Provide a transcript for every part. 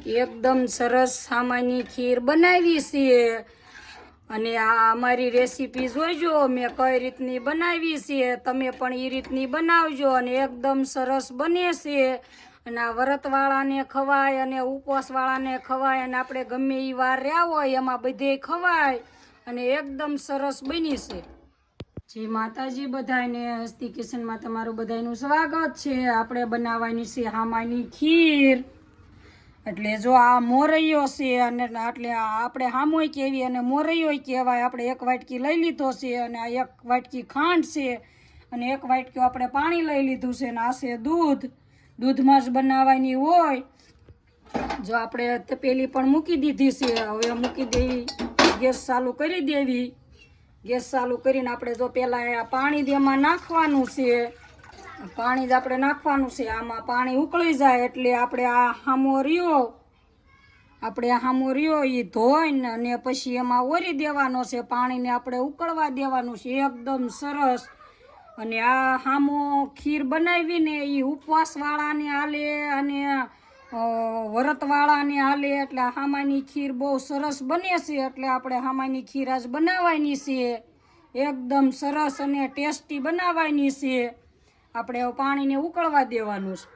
એકદમ સરસ સામાની ખીર બનાવી છે અને આ અમારી રેસીપી જોઈજો મેં કઈ રીતની બનાવી છે તમે પણ એ રીતની બનાવજો અને એકદમ સરસ બને છે અને આ વ્રતવાળાને ખવાય અને ઉપવાસવાળાને ખવાય અને આપણે ગમે એ વાર રહ્યા હોય એમાં બધે ખવાય અને એકદમ સરસ બની છે। જય માતાજી બધાને હસ્તી કિચનમાં તમારું બધાનું સ્વાગત છે। આપણે બનાવવાની છે હામાની ખીર। એટલે જો આ મોરૈયો છે અને એટલે આપણે હામોય કેવી અને મોરૈયો કહેવાય। આપણે એક વાટકી લઈ લીધો છે અને આ એક વાટકી ખાંડ છે અને એક વાટકી આપણે પાણી લઈ લીધું છે અને આ છે દૂધ। દૂધમાં જ બનાવવાની હોય। જો આપણે તપેલી પણ મૂકી દીધી છે, હવે મૂકી દેવી, ગેસ ચાલુ કરી દેવી। ગેસ ચાલુ કરીને આપણે જો પહેલાં પાણી એમાં નાખવાનું છે, પાણી જ આપણે નાખવાનું છે। આમાં પાણી ઉકળી જાય એટલે આપણે આ હામો રહ્યો એ ધોઈને અને પછી એમાં ઓરી દેવાનો છે। પાણીને આપણે ઉકળવા દેવાનું છે એકદમ સરસ। અને આ હામો ખીર બનાવીને એ ઉપવાસવાળાને હાલે અને વ્રતવાળાને હાલે એટલે હામાની ખીર બહુ સરસ બને છે। એટલે આપણે હામાની ખીર આજ બનાવવાની છે, એકદમ સરસ અને ટેસ્ટી બનાવવાની છે। આપણે પાણીને ઉકળવા દેવાનું છે।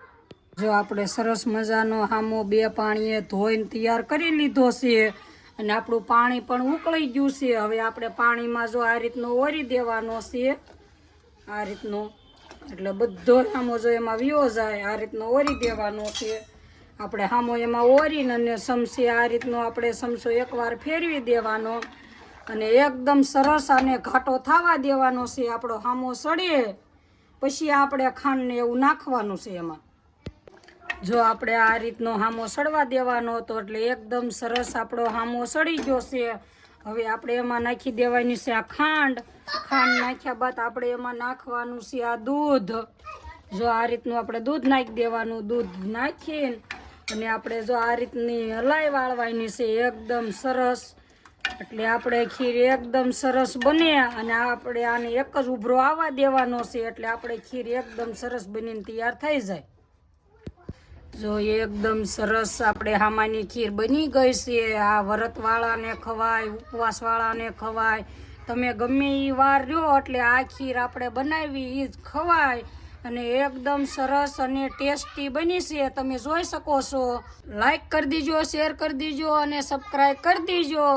જો આપણે સરસ મજાનો હામો બે પાણીએ ધોઈને તૈયાર કરી લીધો છે અને આપણું પાણી પણ ઉકળી ગયું છે। હવે આપણે પાણીમાં જો આ રીતનો ઓરી દેવાનો છે, આ રીતનો, એટલે બધો હામો જો એમાં વ્યો જાય આ રીતનો ઓરી દેવાનો છે। આપણે હામો એમાં ઓરીને અને ચમચી આ રીતનો આપણે ચમચો એકવાર ફેરવી દેવાનો અને એકદમ સરસ અને ઘાટો થવા દેવાનો છે। આપણો હામો સડે પછી આપણે ખાંડને એવું નાખવાનું છે એમાં। જો આપણે આ રીતનો હામો સડવા દેવાનો હતો એટલે એકદમ સરસ આપણો હામો સડી ગયો છે। હવે આપણે એમાં નાખી દેવાની છે આ ખાંડ। ખાંડ નાખ્યા બાદ આપણે એમાં નાખવાનું છે આ દૂધ। જો આ રીતનું આપણે દૂધ નાખી દેવાનું। દૂધ નાખીને અને આપણે જો આ રીતની હલાઈ વાળવાની છે એકદમ સરસ। એટલે આપણે ખીર એકદમ સરસ બને અને આપણે આને એક જ ઉભરો આવવા દેવાનો છે એટલે આપણે ખીર એકદમ સરસ બનીને તૈયાર થઈ જાય। જો એકદમ સરસ આપણે હામાની ખીર બની ગઈ છે। આ વ્રતવાળાને ખવાય, ઉપવાસવાળાને ખવાય, તમે ગમે એ વાર રહ્યો એટલે આ ખીર આપણે બનાવી એ જ ખવાય અને એકદમ સરસ અને ટેસ્ટી બની છે। તમે જોઈ શકો છો। લાઈક કરી દીજો, શેર કરી દીજો અને સબસ્ક્રાઈબ કરી દીજો।